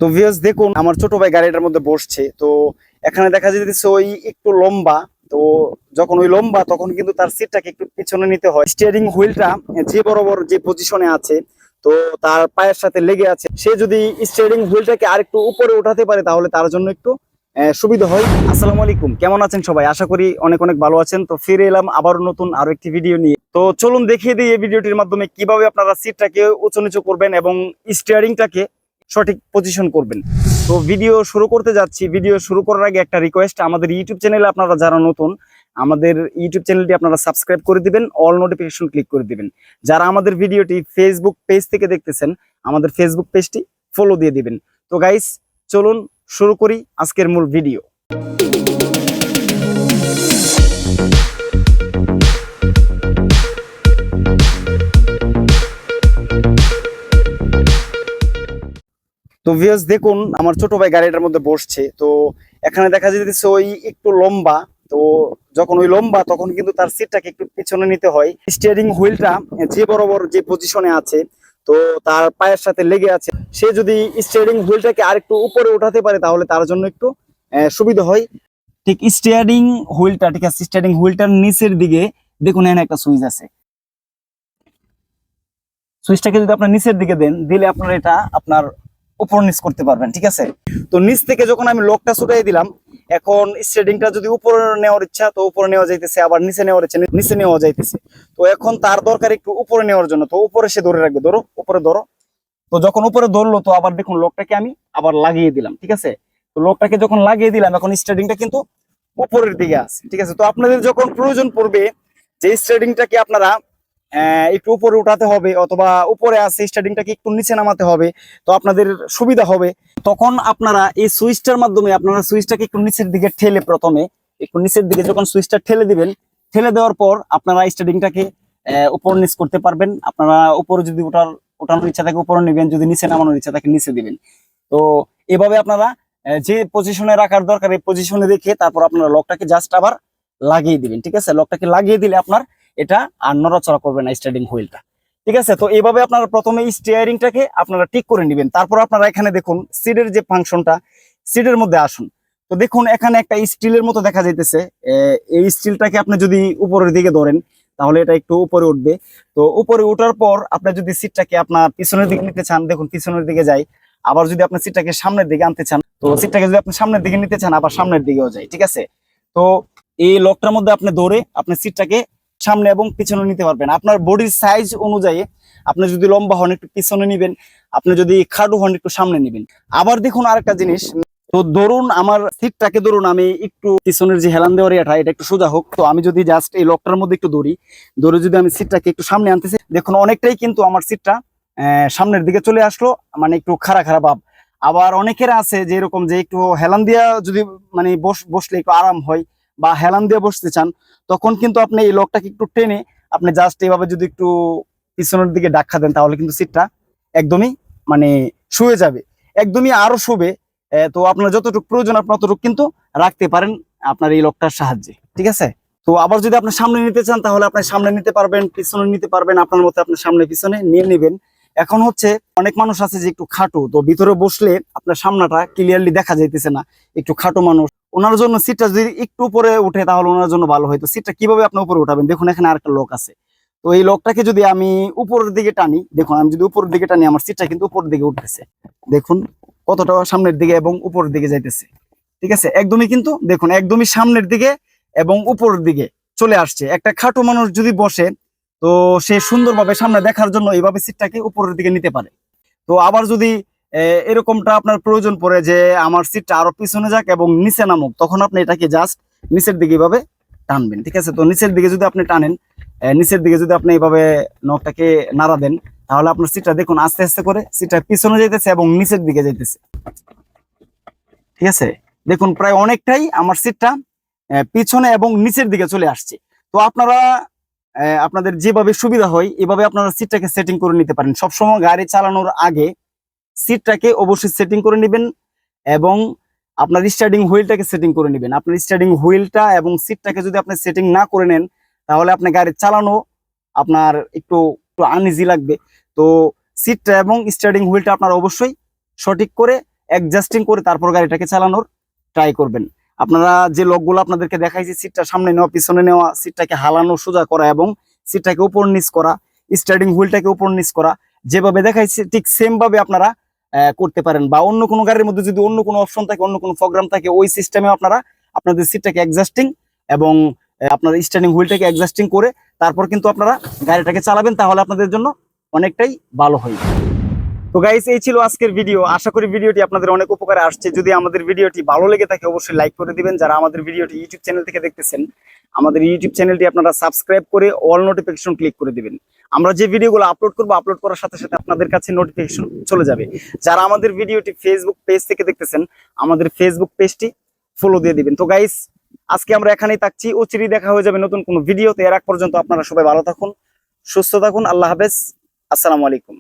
তো ভিউয়ার্স দেখুন আমার ছোট ভাই গাড়িটার মধ্যে বসছে। তো এখানে দেখা যাচ্ছে ওই একটু লম্বা। তো যখন ওই লম্বা তখন কিন্তু তার সিটটাকে একটু পিছনে নিতে হয়। স্টিয়ারিং হুইলটা যে বরাবর যে পজিশনে আছে, তো তার পায়ের সাথে লেগে আছে। সে যদি স্টিয়ারিং হুইলটাকে আর একটু উপরে উঠাতে পারে তাহলে তার জন্য একটু সুবিধা হয়। আসসালামু আলাইকুম, কেমন আছেন সবাই? আশা করি অনেক অনেক ভালো আছেন। তো ফিরে এলাম আবার নতুন আরো একটি ভিডিও নিয়ে। তো চলুন দেখিয়ে দিই এই ভিডিওটির মাধ্যমে কিভাবে আপনারা সিটটাকে উঁচু নিচু করবেন এবং স্টিয়ারিংটাকে সঠিক পজিশন করবেন। তো ভিডিও শুরু করতে যাচ্ছি। ভিডিও শুরু করার আগে একটা রিকোয়েস্ট, আমাদের ইউটিউব চ্যানেলে আপনারা যারা নতুন, আমাদের ইউটিউব চ্যানেলটি আপনারা সাবস্ক্রাইব করে দিবেন, অল নোটিফিকেশন ক্লিক করে দিবেন। যারা আমাদের ভিডিওটি ফেসবুক পেজ থেকে দেখতেছেন, আমাদের ফেসবুক পেজটি ফলো দিয়ে দিবেন। তো গাইস চলুন শুরু করি আজকের মূল ভিডিও। তো ভিউয়ার্স দেখুন আমার ছোট ভাই গাড়িটার মধ্যে বসছে। তো এখানে দেখা যাচ্ছে ওই একটু লম্বা। তো যখন ওই লম্বা তখন কিন্তু তার সিটটাকে একটু পিছনে নিতে হয়। স্টিয়ারিং হুইলটা যে বরাবর যে পজিশনে আছে, তো তার পায়ের সাথে লেগে আছে। সে যদি স্টিয়ারিং হুইলটাকে আর একটু উপরে উঠাতে পারে তাহলে তার জন্য একটু সুবিধা হয়। ঠিক স্টিয়ারিং হুইলটা, ঠিক আছে, স্টিয়ারিং হুইলটার নিচের দিকে দেখুন এখানে একটা সুইচ আছে। সুইচটাকে যদি আপনার নিচের দিকে দেন, দিলে আপনার এটা আপনার উপর নিচ করতে পারবেন। ঠিক আছে, তো নিচ থেকে যখন আমি লকটা ছুটাই দিলাম, এখন স্টিয়ারিংটা যদি উপরে নেওয়ার ইচ্ছা তো উপরে নেওয়া যাইতেছে, আবার নিচে নেওয়ার ইচ্ছা নিচে নেওয়া যাইতেছে। তো এখন তার দরকার একটু উপরে নেওয়ার জন্য, তো উপরে সে ধরে রাখবে। ধরো উপরে ধরো। তো যখন উপরে ধরলো তো আবার দেখুন লকটাকে আমি আবার লাগিয়ে দিলাম। ঠিক আছে, তো লকটাকে যখন লাগিয়ে দিলাম এখন স্টিয়ারিংটা কিন্তু উপরের দিকে আছে। ঠিক আছে, তো আপনাদের যখন প্রয়োজন পড়বে যে স্টিয়ারিংটাকে আপনারা একটু উপরে উঠাতে হবে অথবা উপরে আছে স্টার্টিংটাকে একটু নিচে নামাতে হবে, তো আপনাদের সুবিধা হবে। তখন আপনারা এই সুইচটার মাধ্যমে আপনারা সুইচটাকে একটু নিচের দিকে ঠেলে, প্রথমে একটু নিচের দিকে যখন সুইচটা ঠেলে দিবেন, ঠেলে দেওয়ার পর আপনারা স্টার্টিংটাকে উপর নিচ করতে পারবেন। আপনারা উপরে যদি ওঠানোর ইচ্ছা থাকে উপরে নেবেন, যদি নিচে নামানোর ইচ্ছা থাকে নিচে দিবেন। তো এভাবে আপনারা যে পজিশনে রাখার দরকার এই পজিশনে রেখে তারপর আপনারা লকটাকে জাস্ট আবার লাগিয়ে দিবেন। ঠিক আছে, লকটাকে লাগিয়ে দিলে আপনার এটা আর নড়াচড়া করবে না স্টিয়ারিং হুইলটা। ঠিক আছে, তো এইভাবে আপনারা প্রথমে স্টিয়ারিংটাকে আপনারা ঠিক করে নেবেন। তারপর আপনারা এখানে দেখুন সিটের যে ফাংশনটা, সিটের মধ্যে আসুন। তো দেখুন এখানে একটা স্টিলের মতো দেখা যাইতেছে। এই স্টিলটাকে আপনি যদি উপরের দিকে ধরেন তাহলে এটা একটু উপরে উঠবে। তো উপরে ওঠার পর আপনি যদি সিটটাকে আপনার পিছনের দিকে নিতে চান, দেখুন পিছনের দিকে যায়। আবার যদি আপনি সিটটাকে সামনের দিকে আনতে চান, তো সিটটাকে যদি আপনি সামনের দিকে নিতে চান আবার সামনের দিকেও যায়। ঠিক আছে, তো এই লকটার মধ্যে আপনি ধরে আপনি সিটটাকে সামনে এবং পিছনে নিতে পারবেন আপনার বডির সাইজ অনুযায়ী। আপনি যদি লম্বা হন একটু পিছনে নিবেন, আপনি যদি খাটো হন একটু সামনে নিবেন। আবার দেখুন আরেকটা জিনিস, তো ধরুন আমার সিটটাকে ধরুন আমি একটু পিছনের যে হেলান দেওয়ার এটা একটু সোজা হোক, তো আমি যদি জাস্ট এই লকটার মধ্যে একটু ধরে যদি আমি সিটটাকে একটু সামনে আনতেছি, দেখুন অনেকটাই কিন্তু আমার সিটটা সামনের দিকে চলে আসলো, মানে একটু খাড়া খাড়া ভাব। আবার অনেকের আছে যে এরকম যে একটু হেলান দিয়া যদি মানে বসলে একটু আরাম হয় বা হেলান দিয়ে বসতে চান, তখন কিন্তু আপনি এই লকটাকে একটু টেনে আপনি জাস্ট এইভাবে যদি একটু পিছনের দিকে ধাক্কা দেন তাহলে কিন্তু সিটটা একদমই মানে শুয়ে যাবে, একদমই আরো শুবে। তো আপনার যতটুকু প্রয়োজন আপনি ততটুকু কিন্তু রাখতে পারেন আপনার এই লকটার সাহায্যে। ঠিক আছে, তো আবার যদি আপনি সামনে নিতে চান তাহলে আপনি সামনে নিতে পারবেন, পিছনে নিতে পারবেন, আপনার মতো আপনি সামনে পিছনে নিয়ে নেবেন। এখন হচ্ছে অনেক মানুষ আছে যে একটু খাটো, তো ভিতরে বসলে আপনার সামনাটা ক্লিয়ারলি দেখা যাইতেছে না, একটু খাটো মানুষ, ওনার জন্য সিটটা যদি একটু উপরে উঠে তাহলে ওনার জন্য ভালো হয়। তো সিটটা কিভাবে আপনি উপরে উঠাবেন, দেখুন এখানে আরেকটা লক আছে। তো এই লকটাকে যদি আমি উপরের দিকে টানি, দেখুন আমি যদি উপরের দিকে টানি আমার সিটটা কিন্তু উপরের দিকে উঠতেছে। দেখুন কতটা সামনের দিকে এবং উপরের দিকে যাইতেছে। ঠিক আছে, একদমই কিন্তু দেখুন একদমই সামনের দিকে এবং উপরের দিকে চলে আসছে। একটা খাটো মানুষ যদি বসে তো সে সুন্দরভাবে সামনে দেখার জন্য এইভাবে সিটটাকে উপরের দিকে নিতে পারে। তো আবার যদি এরকমটা আপনার প্রয়োজন পড়ে যে আমার সিটটা আরো পিছনে যাক এবং নিচে নামুক, তখন আপনি এটাকে জাস্ট নিচের দিকে এইভাবে টানবেন। ঠিক আছে, তো নিচের দিকে যদি আপনি টানেন, নিচের দিকে যদি আপনি এইভাবে নখটাকে নাড়া দেন তাহলে আপনার সিটটা দেখুন আস্তে আস্তে করে সিটটা পিছনে যাইতেছে এবং নিচের দিকে যাইতেছে। ঠিক আছে, দেখুন প্রায় অনেকটাই আমার সিটটা পিছনে এবং নিচের দিকে চলে আসছে। তো আপনারা আপনাদের যেভাবে সুবিধা হয় এভাবে আপনারা সিটটাকে সেটিং করে নিতে পারেন। সবসময় গাড়ি চালানোর আগে সিটটাকে অবশ্যই সেটিং করে নেবেন এবং আপনার স্টার্টিং হুইলটাকে সেটিং করে নেবেন। আপনার স্টার্টিং হুইলটা এবং সিটটাকে যদি আপনি সেটিং না করে নেন তাহলে আপনার গাড়ি চালানো আপনার একটু একটু আনইজি লাগবে। তো সিটটা এবং স্টার্টিং হুইলটা আপনার অবশ্যই সঠিক করে অ্যাডজাস্টিং করে তারপর গাড়িটাকে চালানোর ট্রাই করবেন। আপনারা যে লকগুলো আপনাদেরকে দেখাইছি, সিটটা সামনে নেওয়া, পিছনে নেওয়া, সিটটাকে হালানো, সোজা করা এবং সিটটাকে উপর নিচ করা, স্টার্টিং হুইলটাকে উপর নিচ করা, যেভাবে দেখাইছি ঠিক সেম ভাবে আপনারা করতে পারেন। বা অন্য কোনো গাড়ির মধ্যে যদি অন্য কোনো অপশন থাকে, অন্য কোনো প্রোগ্রাম থাকে, ওই সিস্টেমে আপনারা আপনাদের সিটটাকে অ্যাডজাস্টিং এবং আপনার স্টার্টিং হুইলটাকে অ্যাডজাস্টিং করে তারপর কিন্তু আপনারা গাড়িটাকে চালাবেন, তাহলে আপনাদের জন্য অনেকটাই ভালো হয়। তো গাইস, এই ছিল আজকের ভিডিও। আশা করি ভিডিওটি আপনাদের অনেক উপকারে আসছে। যদি আমাদের ভিডিওটি ভালো লেগে থাকে অবশ্যই লাইক করে দিবেন। যারা আমাদের ভিডিওটি ইউটিউব চ্যানেল থেকে দেখতেছেন, আমাদের ইউটিউব চ্যানেলটি আপনারা সাবস্ক্রাইব করে অল নোটিফিকেশন ক্লিক করে দিবেন। আমরা যে ভিডিওগুলো আপলোড করব, আপলোড করার সাথে সাথে আপনাদের কাছে নোটিফিকেশন চলে যাবে। যারা আমাদের ভিডিওটি ফেসবুক পেজ থেকে দেখতেছেন, আমাদের ফেসবুক পেজটি ফলো দিয়ে দিবেন। তো গাইস, আজকে আমরা এখানেই থাকছি। অচিরেই দেখা হয়ে যাবে নতুন কোনো ভিডিওতে। এর আগ পর্যন্ত আপনারা সবাই ভালো থাকুন, সুস্থ থাকুন। আল্লাহ হাফেজ, আসসালামু আলাইকুম।